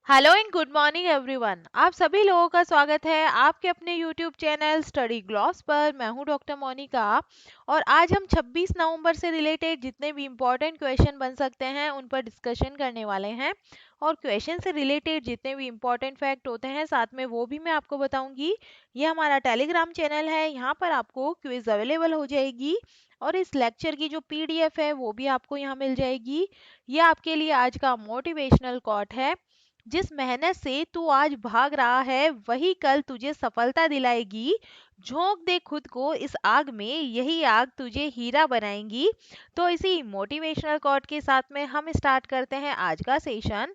Hello and good morning everyone. आप सभी लोगों का स्वागत है आपके अपने यूट्यूब चैनल स्टडी ग्लॉस पर। मैं हूं डॉक्टर मोनिका और आज हम 26 नवंबर से रिलेटेड जितने भी इम्पोर्टेंट क्वेश्चन बन सकते हैं उन पर डिस्कशन करने वाले हैं। और क्वेश्चन से रिलेटेड जितने भी इम्पोर्टेंट फैक्ट होते हैं साथ में वो भी मैं आपको बताऊंगी। ये हमारा टेलीग्राम चैनल है, यहाँ पर आपको क्विज अवेलेबल हो जाएगी और इस लेक्चर की जो पीडीएफ है वो भी आपको यहाँ मिल जाएगी। ये आपके लिए आज का मोटिवेशनल कोट है। जिस मेहनत से तू आज भाग रहा है वही कल तुझे सफलता दिलाएगी। झोंक दे खुद को इस आग में, यही आग तुझे हीरा बनाएगी। तो इसी मोटिवेशनल कोट के साथ में हम स्टार्ट करते हैं आज का सेशन।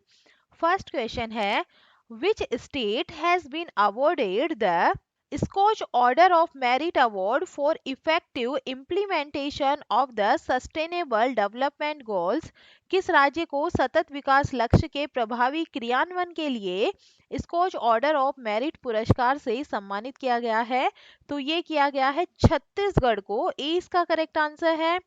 फर्स्ट क्वेश्चन है, which state has been awarded the SKOCH order of merit award for effective implementation of the sustainable development goals. किस राज्य को सतत विकास लक्ष्य के प्रभावी क्रियान्वयन के लिए स्कॉच ऑर्डर ऑफ मेरिट पुरस्कार से सम्मानित किया गया है? तो ये किया गया है छत्तीसगढ़ को। ए इसका करेक्ट आंसर है।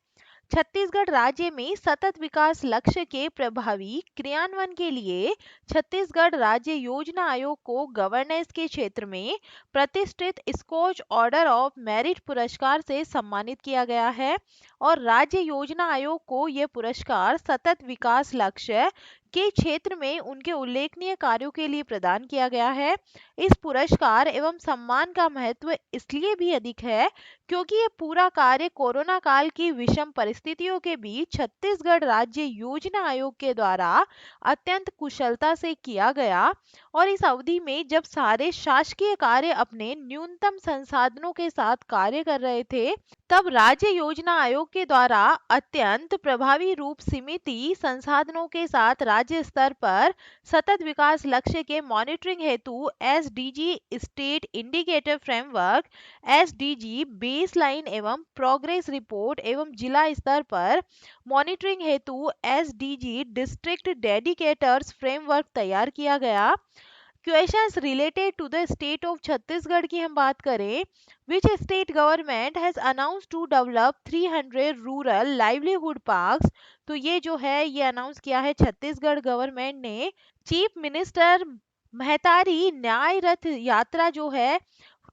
छत्तीसगढ़ राज्य में सतत विकास लक्ष्य के प्रभावी क्रियान्वयन के लिए छत्तीसगढ़ राज्य योजना आयोग को गवर्नेंस के क्षेत्र में प्रतिष्ठित स्कॉच ऑर्डर ऑफ मेरिट पुरस्कार से सम्मानित किया गया है। और राज्य योजना आयोग को यह पुरस्कार सतत विकास लक्ष्य के क्षेत्र में उनके उल्लेखनीय कार्यों के लिए प्रदान किया गया है। इस पुरस्कार एवं सम्मान का महत्व इसलिए भी अधिक है क्योंकि ये पूरा कार्य कोरोना काल की विषम परिस्थितियों के बीच छत्तीसगढ़ राज्य योजना आयोग के द्वारा अत्यंत कुशलता से किया गया। और इस अवधि में जब सारे शासकीय कार्य अपने न्यूनतम संसाधनों के साथ कार्य कर रहे थे, तब राज्य योजना आयोग के द्वारा अत्यंत प्रभावी रूप सीमित संसाधनों के साथ राज्य स्तर पर सतत विकास लक्ष्य के मॉनिटरिंग हेतु SDG state indicator framework, SDG baseline एवं प्रोग्रेस रिपोर्ट एवं जिला स्तर पर मॉनिटरिंग हेतु एसडीजी डिस्ट्रिक्ट डेडिकेटर्स फ्रेमवर्क तैयार किया गया। Questions related to the state of Chhattisgarh की हम बात करें, which state government has announce to develop 300 rural livelihood parks. तो ये जो है ये अनाउंस किया है छत्तीसगढ़ गवर्नमेंट ने। चीफ मिनिस्टर महतारी न्याय रथ यात्रा जो है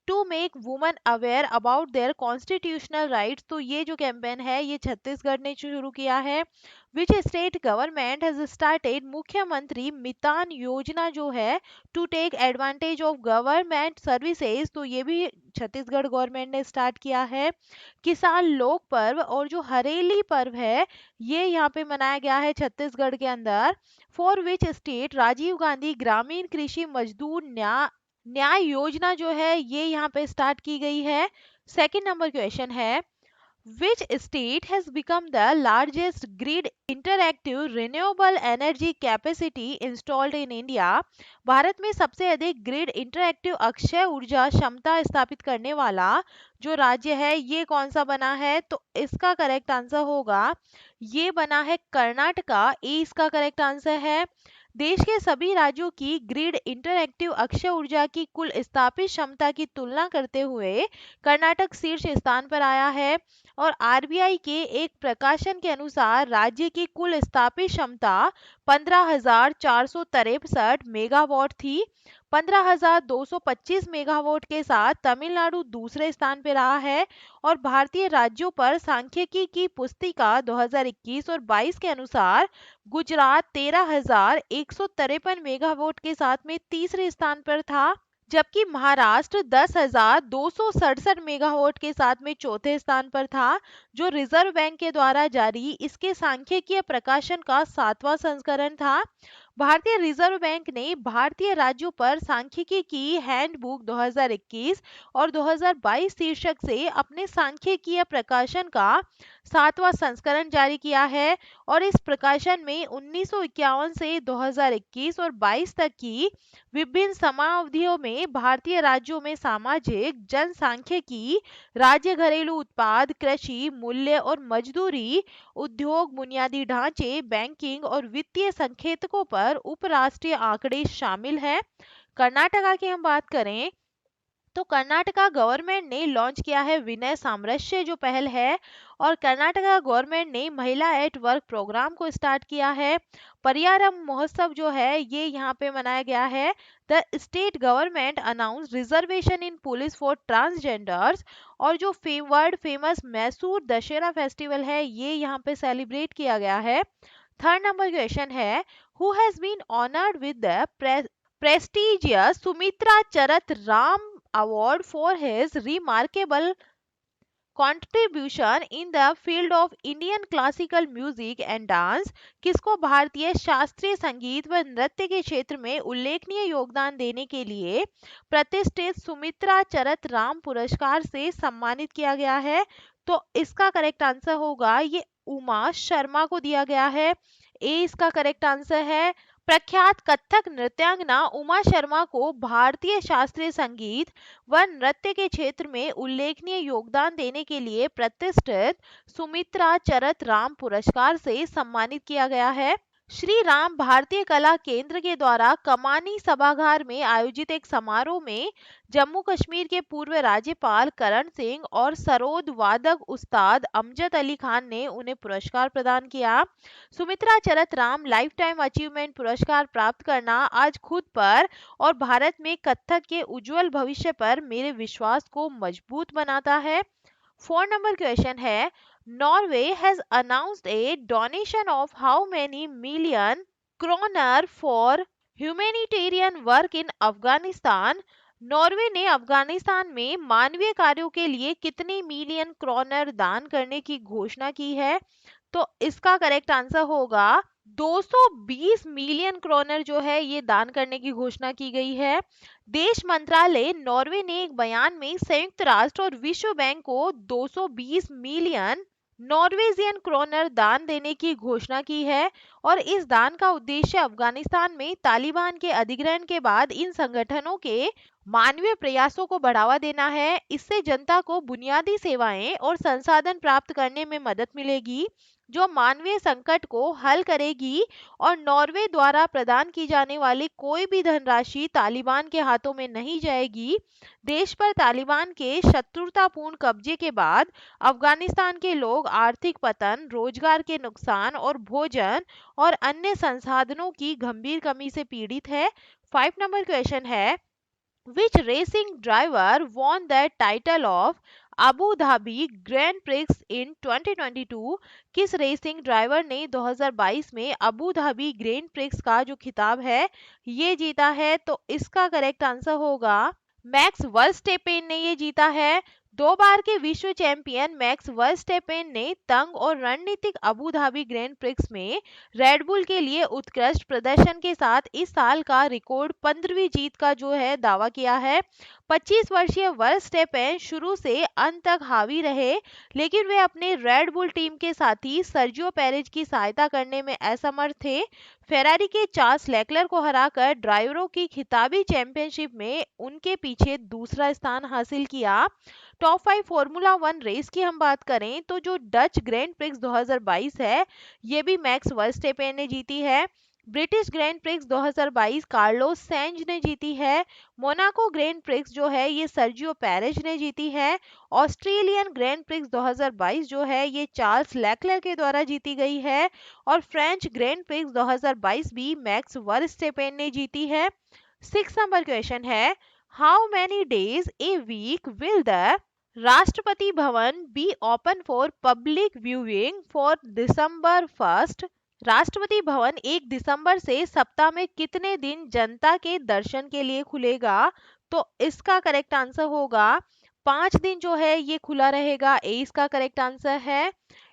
to make women aware about their constitutional rights. तो ये जो कैंपेन है ये छत्तीसगढ़ ने शुरू किया है। Which state government has started Mukhyamantri Mitan Yojana जो है to take advantage of government services. तो ये भी छत्तीसगढ़ गवर्नमेंट ने स्टार्ट किया है। किसान लोक पर्व और जो हरेली पर्व है ये यहाँ पे मनाया गया है छत्तीसगढ़ के अंदर। For which state Rajiv Gandhi Grameen Krishi मजदूर न्याय न्याय योजना जो है ये यहाँ पे स्टार्ट की गई है। सेकंड नंबर क्वेश्चन है, which state has become the largest grid interactive renewable energy capacity installed in India? Bharat में सबसे अधिक ग्रिड इंटरएक्टिव अक्षय ऊर्जा क्षमता स्थापित करने वाला जो राज्य है ये कौन सा बना है? तो इसका करेक्ट आंसर होगा, ये बना है कर्नाटका। ए इसका करेक्ट आंसर है। देश के सभी राज्यों की ग्रिड इंटरएक्टिव अक्षय ऊर्जा की कुल स्थापित क्षमता की तुलना करते हुए कर्नाटक शीर्ष स्थान पर आया है। और आरबीआई के एक प्रकाशन के अनुसार राज्य की कुल स्थापित क्षमता 15,463 मेगावाट थी। 15,225 मेगावाट के साथ तमिलनाडु दूसरे स्थान पर रहा है। और भारतीय राज्यों पर सांख्यिकी की पुस्तिका 2021 और 22 के अनुसार गुजरात 13,153 मेगावाट के साथ में तीसरे स्थान पर था, जबकि महाराष्ट्र 10,267 मेगावाट के साथ में चौथे स्थान पर था, जो रिजर्व बैंक के द्वारा जारी इसके सांख्यिकीय प्रकाशन का 7वां संस्करण था। भारतीय रिजर्व बैंक ने भारतीय राज्यों पर सांख्यिकी की हैंडबुक 2021 और 2022 शीर्षक से अपने सांख्यिकीय प्रकाशन का 7वां संस्करण जारी किया है। और इस प्रकाशन में 1951 से 2021 और 22 तक की विभिन्न समावधियों में भारतीय राज्यों में सामाजिक जनसांख्यिकी, राज्य घरेलू उत्पाद, कृषि, मूल्य और मजदूरी, उद्योग, बुनियादी ढांचे, बैंकिंग और वित्तीय संकेतकों पर उपराष्ट्रीय आंकड़े शामिल हैं। कर्नाटका की हम बात करें तो कर्नाटका गवर्नमेंट ने लॉन्च किया है विनय सामरस्य जो पहल है, और कर्नाटका गवर्नमेंट ने महिला एट वर्क प्रोग्राम को स्टार्ट किया है। पर्यावरण महोत्सव जो है ये यहाँ पे मनाया गया है। The state government announce reservation in police for transgenders, और जो world famous Mysore Dasara festival है ये यहाँ पे सेलिब्रेट किया गया है। थर्ड नंबर क्वेश्चन है, who has been honoured with the prestigious Sumitra Charat Ram Award for his remarkable contribution in the field of Indian classical music and dance। किसको भारतीय शास्त्रीय संगीत व नृत्य के क्षेत्र में उल्लेखनीय योगदान देने के लिए प्रतिष्ठित सुमित्रा चरत राम पुरस्कार से सम्मानित किया गया है? तो इसका करेक्ट आंसर होगा ये उमा शर्मा को दिया गया है। ए इसका करेक्ट आंसर है। प्रख्यात कथक नृत्यांगना उमा शर्मा को भारतीय शास्त्रीय संगीत व नृत्य के क्षेत्र में उल्लेखनीय योगदान देने के लिए प्रतिष्ठित सुमित्रा चरत राम पुरस्कार से सम्मानित किया गया है। श्री राम भारतीय कला केंद्र के द्वारा कमानी सभागार में आयोजित एक समारोह में जम्मू कश्मीर के पूर्व राज्यपाल करण सिंह और सरोद वादक उस्ताद अमजद अली खान ने उन्हें पुरस्कार प्रदान किया। सुमित्रा चरत राम लाइफ टाइम अचीवमेंट पुरस्कार प्राप्त करना आज खुद पर और भारत में कथक के उज्जवल भविष्य पर मेरे विश्वास को मजबूत बनाता है। 4 नंबर क्वेश्चन है, Norway has announced a donation of how many million kroner for humanitarian work in Afghanistan. Norway ने अफगानिस्तान में मानवीय कार्यों के लिए कितने मिलियन क्रोनर दान करने की घोषणा की है? तो इसका करेक्ट आंसर होगा 220 मिलियन क्रोनर जो है ये दान करने की घोषणा की गई है। देश मंत्रालय नॉर्वे ने एक बयान में संयुक्त राष्ट्र और विश्व बैंक को 220 मिलियन नॉर्वेजियन क्रोनर दान देने की घोषणा की है, और इस दान का उद्देश्य अफगानिस्तान में तालिबान के अधिग्रहण के बाद इन संगठनों के मानवीय प्रयासों को बढ़ावा देना है। इससे जनता को बुनियादी सेवाएं और संसाधन प्राप्त करने में मदद मिलेगी जो मानवीय संकट को हल करेगी, और नॉर्वे द्वारा प्रदान की जाने वाली कोई भी धनराशि तालिबान के हाथों में नहीं जाएगी। देश पर तालिबान के शत्रुतापूर्ण कब्जे के बाद अफगानिस्तान के लोग आर्थिक पतन, रोजगार के नुकसान और भोजन और अन्य संसाधनों की गंभीर कमी से पीड़ित है। 5 नंबर क्वेश्चन है, which racing driver won the title of Abu Dhabi grand prix in 2022? किस रेसिंग ड्राइवर ने 2022 में अबू धाबी ग्रैंड प्रिक्स का जो खिताब है ये जीता है? तो इसका करेक्ट आंसर होगा मैक्स वर्स्टेपेन ने ये जीता है। 2 बार के विश्व चैंपियन मैक्स वर्स्टेपेन ने तंग और रणनीतिक अबू धाबी ग्रैंड प्रिक्स में रेडबुल के लिए उत्कृष्ट प्रदर्शन के साथ इस साल का रिकॉर्ड 15वीं जीत का जो है दावा किया है। 25 वर्षीय वर्स्टेपेन शुरू से अंत तक हावी रहे, लेकिन वे अपने रेडबुल टीम के साथी सर्जियो पेरेज की सहायता करने में असमर्थ थे। फेरारी के चार्ल्स लेक्लर को हराकर ड्राइवरों की खिताबी चैंपियनशिप में उनके पीछे दूसरा स्थान हासिल किया। टॉप 5 फॉर्मूला 1 रेस की हम बात करें तो जो डच ग्रैंड प्रिक्स 2022 है ये भी मैक्स वर्स्टेपेन ने जीती है। British grand prix 2022 Carlos Sainz ने जीती है। मोनाको ग्रैंड प्रिक्स जो है ये सर्जियो पेरेज ने जीती है। ऑस्ट्रेलियन ग्रैंड प्रिक्स 2022 जो है ये चार्ल्स लेक्लर के द्वारा जीती गई है, और फ्रेंच ग्रैंड प्रिक्स 2022 भी मैक्स वर्स्टेपेन ने जीती है। 6 नंबर क्वेश्चन है, how many days a week will the Rashtrapati Bhavan be open for public viewing for December 1? Rashtrapati भवन 1 दिसंबर से सप्ताह में कितने दिन जनता के दर्शन के लिए खुलेगा? तो इसका करेक्ट आंसर होगा 5 दिन जो है ये खुला रहेगा। ए इसका करेक्ट आंसर है।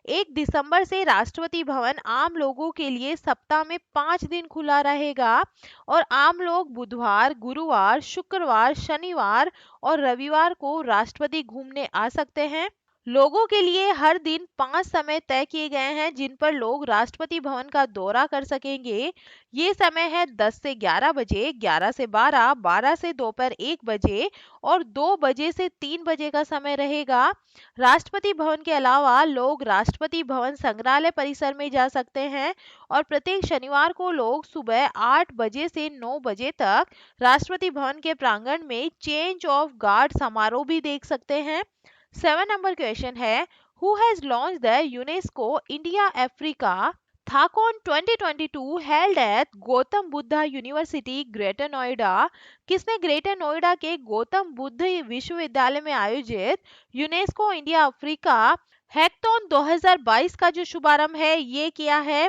1 दिसंबर से राष्ट्रपति भवन आम लोगों के लिए सप्ताह में 5 दिन खुला रहेगा, और आम लोग बुधवार, गुरुवार, शुक्रवार, शनिवार और रविवार को राष्ट्रपति घूमने आ सकते हैं। लोगों के लिए हर दिन 5 समय तय किए गए हैं जिन पर लोग राष्ट्रपति भवन का दौरा कर सकेंगे। ये समय है 10 से 11 बजे, 11 से 12, 12 से दोपहर 1 बजे और 2 बजे से 3 बजे का समय रहेगा। राष्ट्रपति भवन के अलावा लोग राष्ट्रपति भवन संग्रहालय परिसर में जा सकते हैं और प्रत्येक शनिवार को लोग सुबह 8 बजे से 9 बजे तक राष्ट्रपति भवन के प्रांगण में चेंज ऑफ गार्ड समारोह भी देख सकते हैं। 7 नंबर क्वेश्चन है, who has launch the UNESCO India Africa थाकॉन 2022 held at Gautam Buddha university greater Noida. किसने ग्रेटर नोएडा के गौतम बुद्ध विश्वविद्यालय में आयोजित यूनेस्को इंडिया अफ्रीका हैकथॉन 2022 का जो शुभारंभ है ये किया है?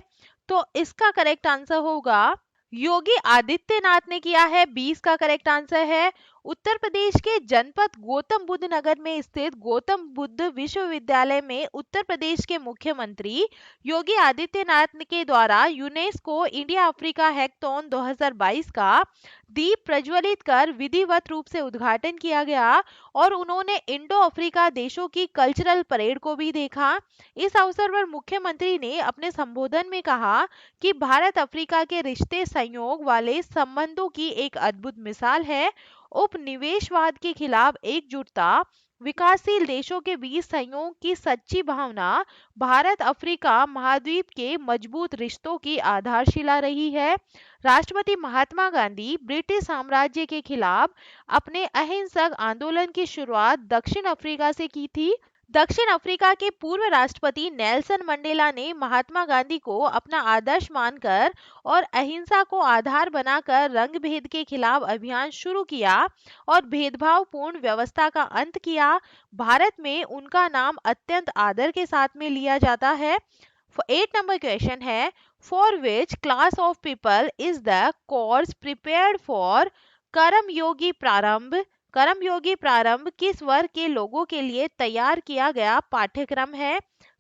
तो इसका करेक्ट आंसर होगा योगी आदित्यनाथ ने किया है। 20 का करेक्ट आंसर है। उत्तर प्रदेश के जनपद गौतम बुद्ध नगर में स्थित गौतम बुद्ध विश्वविद्यालय में उत्तर प्रदेश के मुख्यमंत्री योगी आदित्यनाथ के द्वारा यूनेस्को इंडिया अफ्रीका हैकथॉन 2022 का दीप प्रज्वलित कर विधिवत रूप से उद्घाटन किया गया और उन्होंने इंडो अफ्रीका देशों की कल्चरल परेड को भी देखा। इस अवसर पर मुख्यमंत्री ने अपने संबोधन में कहा कि भारत अफ्रीका के रिश्ते संयोग वाले संबंधों की एक अद्भुत मिसाल है। उपनिवेशवाद के खिलाफ एकजुटता, विकासशील देशों के बीच सहयोग की सच्ची भावना भारत अफ्रीका महाद्वीप के मजबूत रिश्तों की आधारशिला रही है। राष्ट्रपति महात्मा गांधी ब्रिटिश साम्राज्य के खिलाफ अपने अहिंसक आंदोलन की शुरुआत दक्षिण अफ्रीका से की थी। दक्षिण अफ्रीका के पूर्व राष्ट्रपति नेल्सन मंडेला ने महात्मा गांधी को अपना आदर्श मानकर और अहिंसा को आधार बनाकर रंग भेद के खिलाफ अभियान शुरू किया और भेदभावपूर्ण व्यवस्था का अंत किया। भारत में उनका नाम अत्यंत आदर के साथ में लिया जाता है। 8 नंबर क्वेश्चन है, for which class of people is the course prepared for Karmayogi Prarambh. Karmayogi प्रारंभ किस वर्ग के लोगों के लिए तैयार किया गया पाठ्यक्रम है?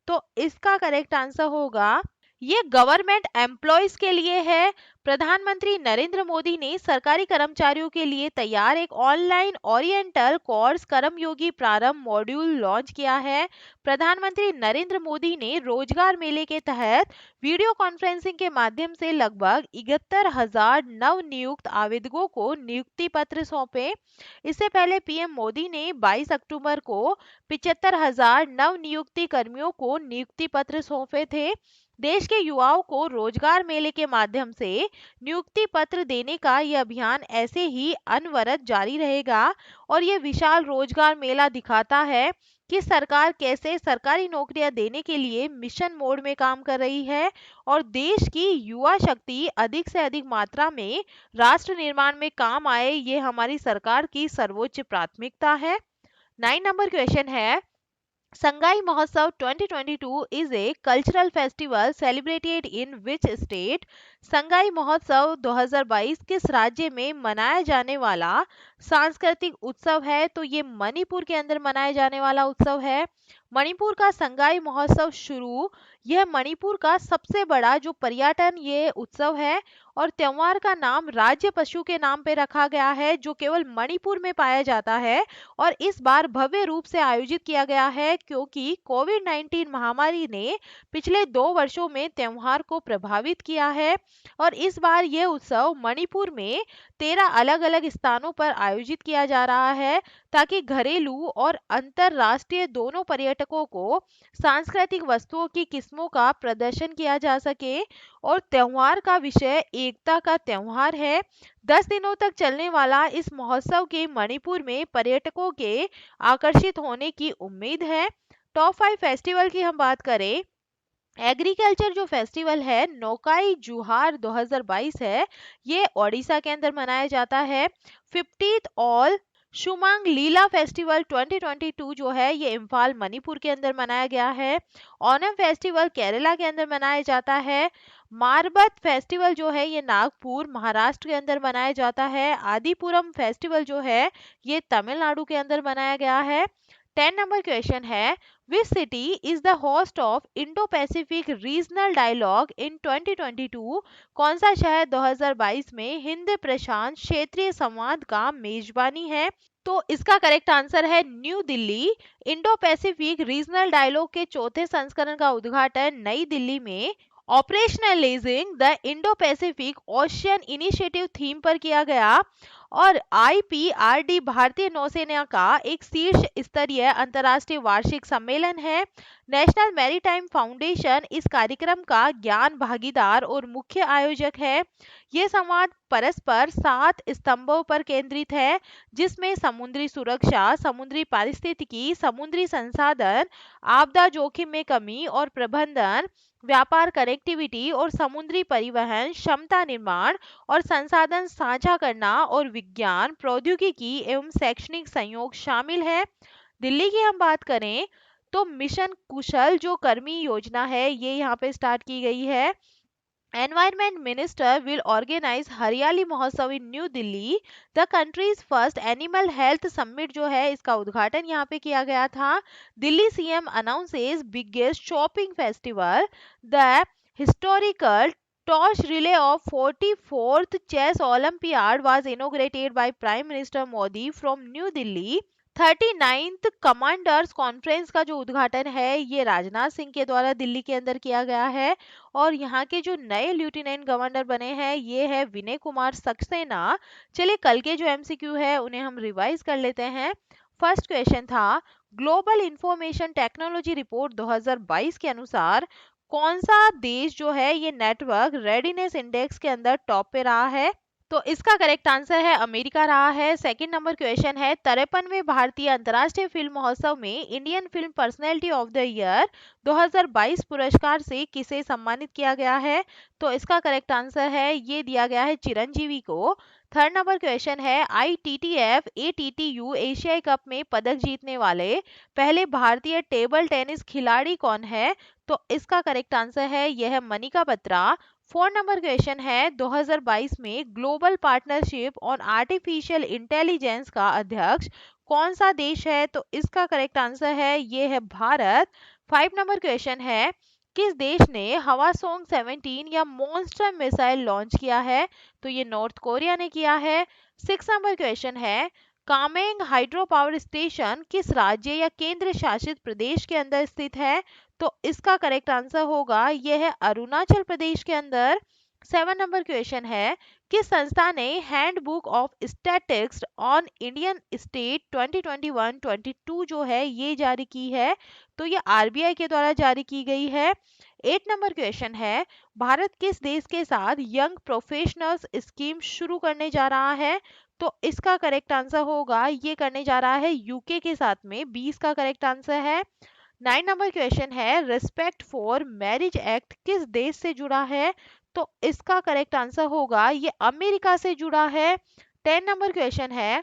तो इसका करेक्ट आंसर होगा ये गवर्नमेंट एम्प्लॉयज के लिए है। प्रधानमंत्री नरेंद्र मोदी ने सरकारी कर्मचारियों के लिए तैयार एक ऑनलाइन ओरिएंटल कोर्स कर्मयोगी प्रारंभ मॉड्यूल लॉन्च किया है। प्रधानमंत्री नरेंद्र मोदी ने रोजगार मेले के तहत वीडियो कॉन्फ्रेंसिंग के माध्यम से लगभग 71,000 नव नियुक्त आवेदकों को नियुक्ति पत्र सौंपे। इससे पहले पीएम मोदी ने 22 अक्टूबर को 75,000 नव नियुक्ति कर्मियों को नियुक्ति पत्र सौंपे थे। देश के युवाओं को रोजगार मेले के माध्यम से नियुक्ति पत्र देने का यह अभियान ऐसे ही अनवरत जारी रहेगा और ये विशाल रोजगार मेला दिखाता है कि सरकार कैसे सरकारी नौकरियां देने के लिए मिशन मोड में काम कर रही है और देश की युवा शक्ति अधिक से अधिक मात्रा में राष्ट्र निर्माण में काम आए, ये हमारी सरकार की सर्वोच्च प्राथमिकता है। 9 नंबर क्वेश्चन है, Sangai Mahotsav 2022 is a cultural festival celebrated in which state? Sangai महोत्सव 2022 किस राज्य में मनाया जाने वाला सांस्कृतिक उत्सव है? तो ये मणिपुर के अंदर मनाया जाने वाला उत्सव है। मणिपुर का संगाई महोत्सव शुरू, यह मणिपुर का सबसे बड़ा जो पर्यटन ये उत्सव है और त्योहार का नाम राज्य पशु के नाम पे रखा गया है जो केवल मणिपुर में पाया जाता है और इस बार भव्य रूप से आयोजित किया गया है क्योंकि कोविड-19 महामारी ने पिछले 2 वर्षों में त्योहार को प्रभावित किया है और इस बार यह उत्सव मणिपुर में 13 अलग अलग स्थानों पर आयोजित किया जा रहा है ताकि घरेलू और अंतरराष्ट्रीय दोनों पर्यटकों को सांस्कृतिक वस्तुओं की किस्मों का प्रदर्शन किया जा सके और त्योहार का विषय एकता का त्योहार है। 10 दिनों तक चलने वाला इस महोत्सव के मणिपुर में पर्यटकों के आकर्षित होने की उम्मीद है। टॉप 5 फेस्टिवल की हम बात करें, एग्रीकल्चर जो फेस्टिवल है नौकाई जुहार 2022 है, ये ओडिशा के अंदर मनाया जाता है। 50th ऑल शुमांग लीला फेस्टिवल 2022 जो है ये इम्फाल मणिपुर के अंदर मनाया गया है। ओनम फेस्टिवल केरला के अंदर मनाया जाता है। मारबत फेस्टिवल जो है ये नागपुर महाराष्ट्र के अंदर मनाया जाता है। आदिपुरम फेस्टिवल जो है ये तमिलनाडु के अंदर मनाया गया है। 10 नंबर क्वेश्चन है, which city is the host of Indo Pacific regional dialogue in 2022? कौन सा शहर 2022 में हिंद प्रशांत क्षेत्रीय संवाद का मेजबानी है? तो इसका करेक्ट आंसर है new Delhi. Indo Pacific regional dialogue के चौथे संस्करण का उद्घाटन नई दिल्ली में operationalising the Indo Pacific Oceans initiative theme पर किया गया। और आईपीआरडी भारतीय नौसेना का एक शीर्ष स्तरीय अंतर्राष्ट्रीय वार्षिक सम्मेलन है। नेशनल मैरीटाइम फाउंडेशन इस कार्यक्रम का ज्ञान भागीदार और मुख्य आयोजक है। ये संवाद परस्पर 7 स्तंभों पर केंद्रित है, जिसमें समुद्री सुरक्षा, समुद्री पारिस्थितिकी, समुद्री संसाधन, आपदा जोखिम में कमी और प्रबंधन, व्यापार, कनेक्टिविटी और समुद्री परिवहन, क्षमता निर्माण और संसाधन साझा करना और विज्ञान, प्रौद्योगिकी एवं शैक्षणिक सहयोग शामिल है। दिल्ली की हम बात करें तो मिशन कुशल जो कर्मी योजना है ये यहाँ पे स्टार्ट की गई है। Environment minister will organise Hariyali Mahotsav in new Delhi. The country's first animal health summit जो है इसका उद्घाटन यहाँ पे किया गया था। Delhi CM announces biggest shopping festival. The historical torch relay of 44th chess olympiad was inaugurated by prime minister Modi from new Delhi. 39th commanders conference का जो उद्घाटन है ये राजनाथ सिंह के द्वारा दिल्ली के अंदर किया गया है। और यहाँ के जो नए लेफ्टिनेंट गवर्नर बने हैं ये है विनय कुमार सक्सेना। चलिए कल के जो एमसीक्यू है उन्हें हम रिवाइज कर लेते हैं। फर्स्ट क्वेश्चन था, ग्लोबल इंफॉर्मेशन टेक्नोलॉजी रिपोर्ट 2022 के अनुसार कौन सा देश जो है ये नेटवर्क रेडीनेस इंडेक्स के अंदर टॉप पे रहा है? तो इसका करेक्ट आंसर है अमेरिका रहा है। सेकंड नंबर क्वेश्चन है, 53वें भारतीय अंतर्राष्ट्रीय फिल्म महोत्सव में Indian film personality of the year 2022 पुरस्कार से किसे सम्मानित किया गया है? तो इसका करेक्ट आंसर है ये दिया गया है चिरंजीवी को। थर्ड नंबर क्वेश्चन है, ITTF ATTU एशियाई कप में पदक जीतने वाले पहले भारतीय टेबल टेनिस खिलाड़ी कौन है? तो इसका करेक्ट आंसर है यह मनिका बत्रा। 4 नंबर क्वेश्चन है, 2022 में global partnership on artificial intelligence का अध्यक्ष कौन सा देश है? तो इसका करेक्ट आंसर है ये है भारत। 5 नंबर क्वेश्चन है, किस देश ने हवासोंग 17 या मॉन्स्टर मिसाइल लॉन्च किया है? तो ये नॉर्थ कोरिया ने किया है। 6 नंबर क्वेश्चन है, कामेंग हाइड्रो पावर स्टेशन किस राज्य या केंद्र शासित प्रदेश के अंदर स्थित है? तो इसका करेक्ट आंसर होगा यह है अरुणाचल प्रदेश के अंदर। 7 नंबर क्वेश्चन है, किस संस्था ने handbook of statistics on Indian state 2021-22 जो है ये जारी की है? तो ये आरबीआई के द्वारा जारी की गई है। 8 नंबर क्वेश्चन है, भारत किस देश के साथ यंग प्रोफेशनल्स स्कीम शुरू करने जा रहा है? तो इसका करेक्ट आंसर होगा ये करने जा रहा है यूके के साथ में। 20 का करेक्ट आंसर है। 9 नंबर क्वेश्चन है, रिस्पेक्ट फॉर मैरिज एक्ट किस देश से जुड़ा है? तो इसका करेक्ट आंसर होगा ये अमेरिका से जुड़ा है। 10 नंबर क्वेश्चन है,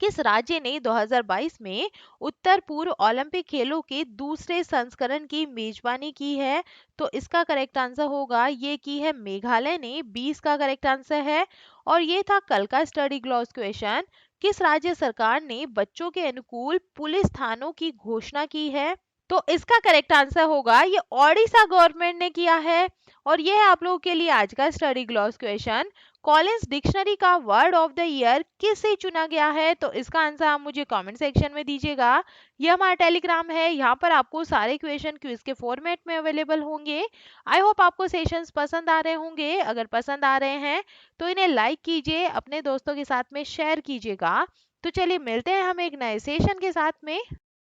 किस राज्य ने 2022 में उत्तर पूर्व ओलंपिक खेलों के दूसरे संस्करण की मेजबानी की है? तो इसका करेक्ट आंसर होगा ये की है मेघालय ने। 20 का करेक्ट आंसर है। और ये था कल का स्टडी ग्लॉस क्वेश्चन, किस राज्य सरकार ने बच्चों के अनुकूल पुलिस थानों की घोषणा की है? तो इसका करेक्ट आंसर होगा ये ओडिशा गवर्नमेंट ने किया है। और ये है आप लोगों के लिए आज का study gloss question, Collins dictionary का वर्ड ऑफ द ईयर किसे चुना गया है? तो इसका आंसर आप मुझे कमेंट सेक्शन में दीजिएगा। ये हमारा टेलीग्राम है, यहाँ पर आपको सारे क्वेश्चन क्विज के फॉर्मेट में अवेलेबल होंगे। आई होप आपको सेशंस पसंद आ रहे होंगे। अगर पसंद आ रहे हैं तो इन्हें लाइक कीजिए, अपने दोस्तों के साथ में शेयर कीजिएगा। तो चलिए मिलते हैं हम एक नए सेशन के साथ में।